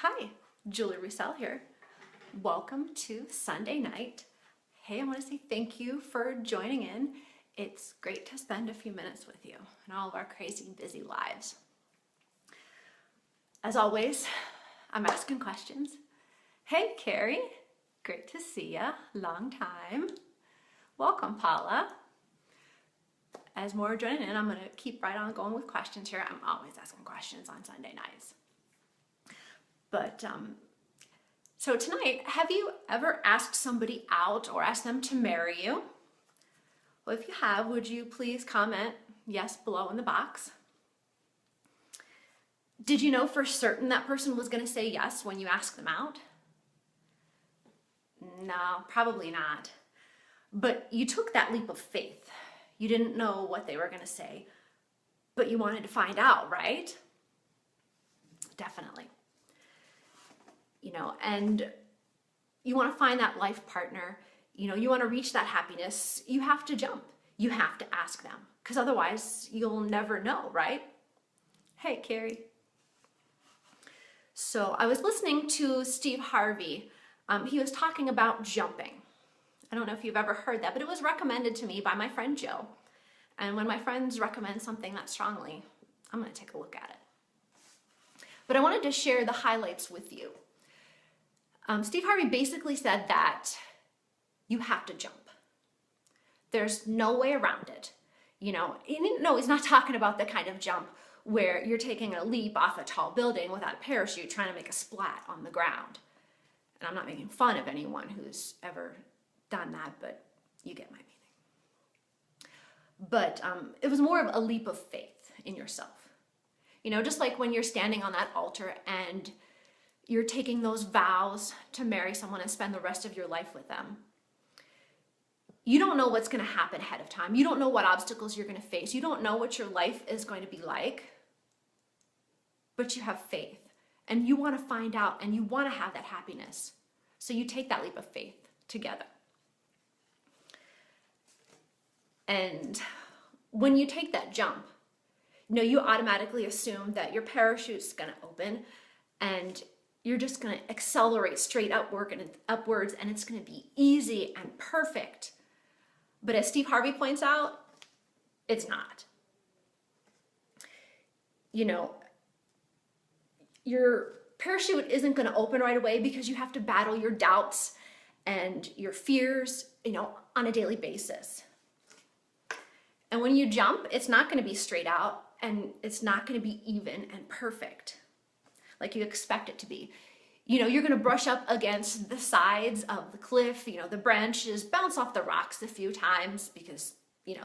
Hi, Julie Roussel here. Welcome to Sunday night. Hey, I want to say thank you for joining in. It's great to spend a few minutes with you in all of our crazy, busy lives. As always, I'm asking questions. Hey, Carrie, great to see ya. Long time. Welcome, Paula. As more are joining in, I'm going to keep right on going with questions here. I'm always asking questions on Sunday nights. But so tonight, have you ever asked somebody out or asked them to marry you? Well, if you have, would you please comment yes below in the box? Did you know for certain that person was going to say yes when you asked them out? No, probably not. But you took that leap of faith. You didn't know what they were going to say, but you wanted to find out, right? Definitely. And you want to find that life partner, you want to reach that happiness, you have to jump. You have to ask them, because otherwise you'll never know, right? Hey, Carrie. So I was listening to Steve Harvey. He was talking about jumping. I don't know if you've ever heard that, but it was recommended to me by my friend Joe. And when my friends recommend something that strongly, I'm going to take a look at it. But I wanted to share the highlights with you. Steve Harvey basically said that you have to jump. There's no way around it. He's not talking about the kind of jump where you're taking a leap off a tall building without a parachute trying to make a splat on the ground. And I'm not making fun of anyone who's ever done that, but you get my meaning. But it was more of a leap of faith in yourself. Just like when you're standing on that altar and you're taking those vows to marry someone and spend the rest of your life with them. You don't know what's going to happen ahead of time. You don't know what obstacles you're going to face. You don't know what your life is going to be like, but you have faith and you want to find out and you want to have that happiness. So you take that leap of faith together. And when you take that jump, you automatically assume that your parachute's going to open and you're just going to accelerate straight upwards and it's going to be easy and perfect. But as Steve Harvey points out, it's not. Your parachute isn't going to open right away because you have to battle your doubts and your fears, on a daily basis. And when you jump, it's not going to be straight out and it's not going to be even and perfect like you expect it to be. You're going to brush up against the sides of the cliff, the branches, bounce off the rocks a few times because,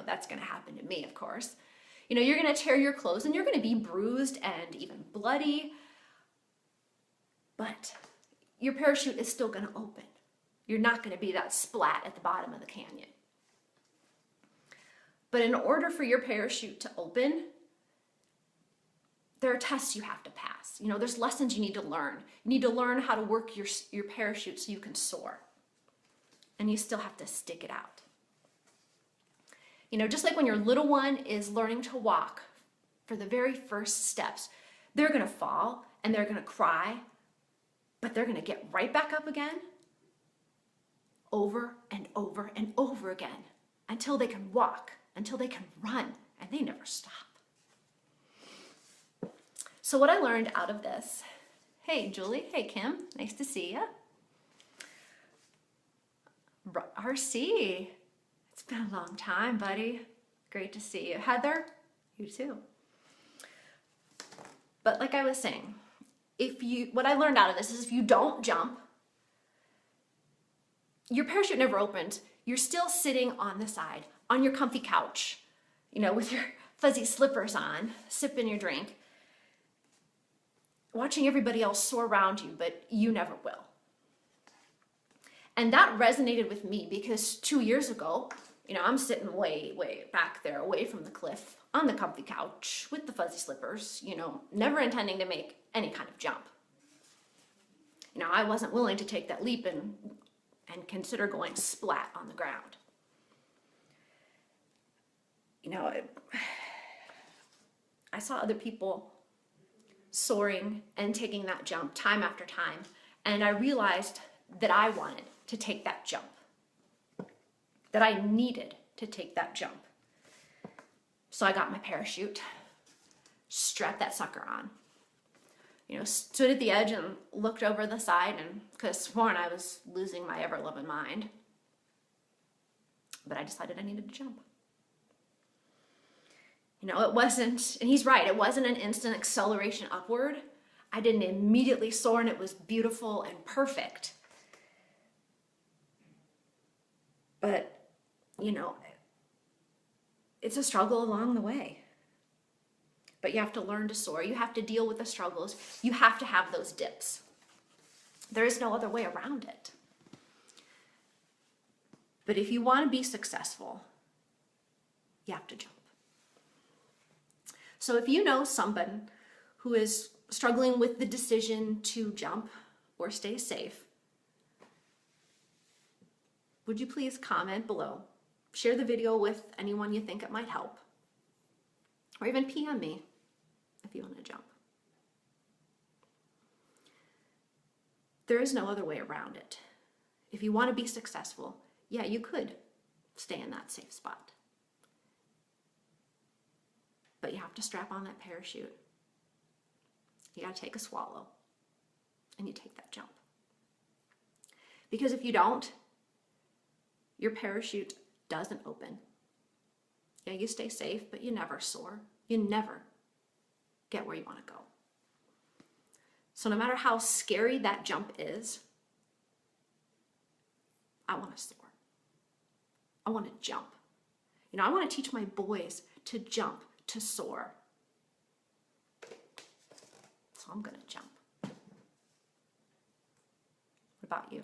that's going to happen to me, of course. You're going to tear your clothes and you're going to be bruised and even bloody, but your parachute is still going to open. You're not going to be that splat at the bottom of the canyon. But in order for your parachute to open, there are tests you have to pass. There's lessons you need to learn. You need to learn how to work your parachute so you can soar. And you still have to stick it out. Just like when your little one is learning to walk for the very first steps, they're going to fall and they're going to cry, but they're going to get right back up again over and over and over again until they can walk, until they can run, and they never stop. So what I learned out of this, hey Julie, hey Kim, nice to see you. RC, it's been a long time, buddy. Great to see you. Heather, you too. But like I was saying, what I learned out of this is if you don't jump, your parachute never opens. You're still sitting on the side, on your comfy couch, with your fuzzy slippers on, sipping your drink, watching everybody else soar around you, but you never will. And that resonated with me because 2 years ago, I'm sitting way, way back there away from the cliff on the comfy couch with the fuzzy slippers, never intending to make any kind of jump. I wasn't willing to take that leap and consider going splat on the ground. I saw other people soaring and taking that jump time after time. And I realized that I wanted to take that jump, that I needed to take that jump. So I got my parachute, strapped that sucker on, stood at the edge and looked over the side and could have sworn I was losing my ever-loving mind. But I decided I needed to jump. It wasn't, and he's right, it wasn't an instant acceleration upward. I didn't immediately soar and it was beautiful and perfect. But, it's a struggle along the way. But you have to learn to soar. You have to deal with the struggles. You have to have those dips. There is no other way around it. But if you want to be successful, you have to jump. So if you know someone who is struggling with the decision to jump or stay safe, would you please comment below? Share the video with anyone you think it might help. Or even PM me if you want to jump. There is no other way around it. If you want to be successful, yeah, you could stay in that safe spot. But you have to strap on that parachute. You got to take a swallow and you take that jump. Because if you don't, your parachute doesn't open. Yeah, you stay safe, but you never soar. You never get where you want to go. So no matter how scary that jump is, I want to soar. I want to jump. I want to teach my boys to jump, to soar. So I'm going to jump. What about you?